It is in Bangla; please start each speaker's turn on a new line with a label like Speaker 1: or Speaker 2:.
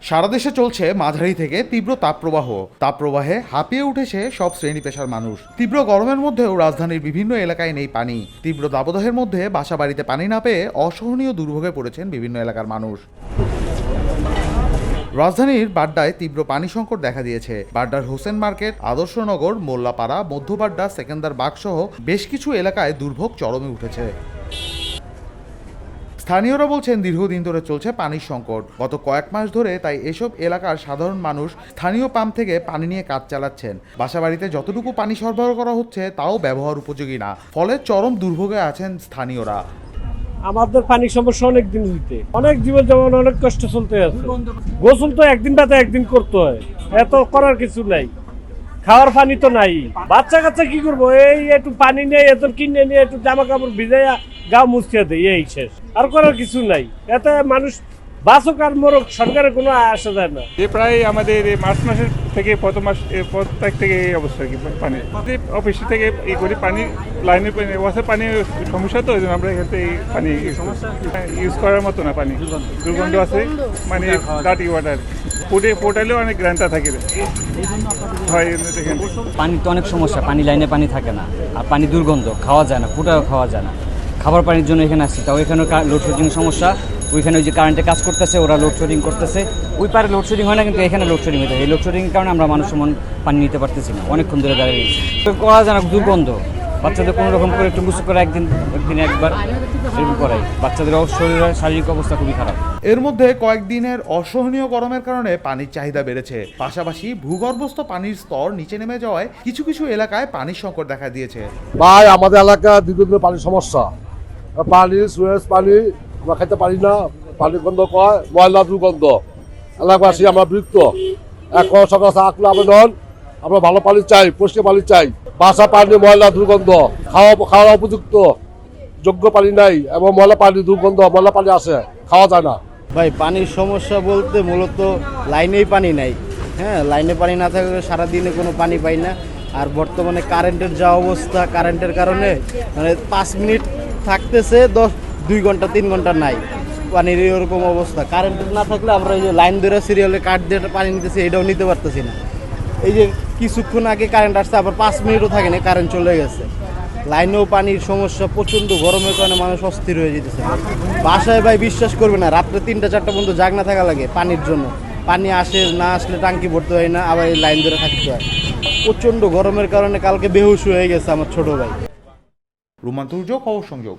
Speaker 1: সারা দেশে চলছে মাঝারি থেকে তীব্র তাপপ্রবাহে হাঁপিয়ে উঠেছে সব শ্রেণী পেশার মানুষ। তীব্র গরমের মধ্যেও রাজধানীর বিভিন্ন এলাকায় নেই পানি। তীব্র দাবদাহের মধ্যে বাসাবাড়িতে পানি না পেয়ে অসহনীয় দুর্ভোগে পড়েছেন বিভিন্ন এলাকার মানুষ। রাজধানীর বাড্ডায় তীব্র পানি সংকট দেখা দিয়েছে। বাড্ডার হোসেন মার্কেট, আদর্শনগর, মোল্লাপাড়া, মধ্যবাড্ডা, সেকেন্দার বাগ সহ বেশ কিছু এলাকায় দুর্ভোগ চরমে উঠেছে। স্থানীয়রা বলছেন দীর্ঘদিন ধরে চলছে পানির সংকট। গত কয়েক মাস ধরে তাই এসব এলাকার সাধারণ মানুষ স্থানীয় পাম্প থেকে পানি নিয়ে কাজ চালাচ্ছেন। বাসাবাড়িতে যতটুকু পানি সরবরাহ করা হচ্ছে তাও ব্যবহার উপযোগী না, ফলে চরম দুর্ভোগে আছেন স্থানীয়রা।
Speaker 2: আমাদের পানির সমস্যা অনেক দিন হইতে, অনেক জীবন যেমন অনেক কষ্ট চলতে আছে। গোসল তো একদিন বাদে একদিন করতে হয়, এত করার কিছু নাই। খাওয়ার পানি তো নাই। বাচ্চা কাচ্চা কি করবো, এই একটু পানি নিয়ে এত কিনে নিয়ে একটু জামা কাপড় ভিজাইয়া গা মুছিয়ে দেয়, এই শেষ। আর করার কিছু নাই। এতে মানুষ বাঁচক আর মরক, সরকারের কোনো আসা যায় না।
Speaker 3: প্রায় আমাদের মার্চ মাসের থেকে প্রথম মাস প্রত্যেক থেকে এই অবস্থা কি পানি অফিস থেকে এই করি পানি লাইনের ওয়াসার পানির সমস্যা, তো আমরা এখানে এই পানি ইউজ করার মতো না। পানি দুর্গন্ধ আছে, মানে ডার্টি ওয়াটার। পোর্টালেও অনেক গ্রান্টা থাকে হয়। দেখেন
Speaker 4: পানি তো অনেক সমস্যা, পানি লাইনে পানি থাকে না, আর পানি দুর্গন্ধ, খাওয়া যায় না, ফুটাও খাওয়া যায় না। খাবার পানির জন্য এখানে আসছি, তাও এখানেও লোডশেডিং সমস্যা। ওইখানে ওই যে কারেন্টে কাজ করতেছে, ওরা লোডশেডিং করতেছে। ওই পারে লোডশেডিং হয় না, কিন্তু এখানে লোডশেডিং হয়ে যায়। এই লোডশেডিংয়ের কারণে আমরা মানুষ সমান পানি নিতে পারতেছি না, অনেকক্ষণ ধরে দাঁড়িয়ে রয়েছি। করা যায় না, দুর্গন্ধ। বাচ্চাদের কোনো রকম করে একটু গুছু করে একদিন একবার এরকম করাই। বাচ্চাদের শরীরের শারীরিক অবস্থা খুবই খারাপ।
Speaker 1: এর মধ্যে কয়েকদিনের অসহনীয় গরমের কারণে পানির চাহিদা বেড়েছে। পাশাপাশি ভূগর্ভস্থ পানির স্তর নিচে নেমে যাওয়ায় কিছু কিছু এলাকায় পানির সংকট দেখা দিয়েছে।
Speaker 5: ভাই, আমাদের এলাকা দীর্ঘদিনের পানির সমস্যা। পানি সুয়েজ পানি আমরা খাইতে পারি না, পানি গন্ধ কয়, ময়লা দুর্গন্ধ। এলাকাবাসী আমরা বিরক্ত। এখন সকাল আকুল আবেদন, আমরা ভালো পানি চাই, পরিষ্কার পানি চাই। বাসা পানি ময়লা দুর্গন্ধ, খাওয়া উপযুক্ত যোগ্য পানি নাই, এবং ময়লা পানি দুর্গন্ধ, ময়লা পানি আসে, খাওয়া যায় না।
Speaker 6: ভাই, পানির সমস্যা বলতে মূলত লাইনেই পানি নাই। হ্যাঁ, লাইনে পানি না থাকলে সারাদিনে কোনো পানি পাই না। আর বর্তমানে কারেন্টের যা অবস্থা, কারেন্টের কারণে মানে 5 মিনিট থাকতেছে, 2 ঘন্টা 3 ঘন্টা নাই পানির, এরকম অবস্থা। কারেন্ট না থাকলে আমরা এই যে লাইন ধরে সিরিয়ালে কাঠ দিয়ে পানি নিতেছি, এটাও নিতে পারতেছি না। এই যে কিছুক্ষণ আগে কারেন্ট আসছে, আবার 5 মিনিটও থাকে না, কারেন্ট চলে গেছে। লাইনেও পানির সমস্যা, প্রচণ্ড গরমের কারণে মানুষ অস্থির হয়ে যেতেছে। বাসায় ভাই বিশ্বাস করবে না, রাত্রে 3টা-4টা পর্যন্ত জাগনা থাকা লাগে পানির জন্য। পানি আসে না, আসলে টাঙ্কি ভরতে হয় না, আবার এই লাইন ধরে থাকতে হয়। প্রচণ্ড গরমের কারণে কালকে বেহুশ হয়ে গেছে আমার ছোট ভাই।
Speaker 1: রুমান্তুর্য, খবর সংযোগ।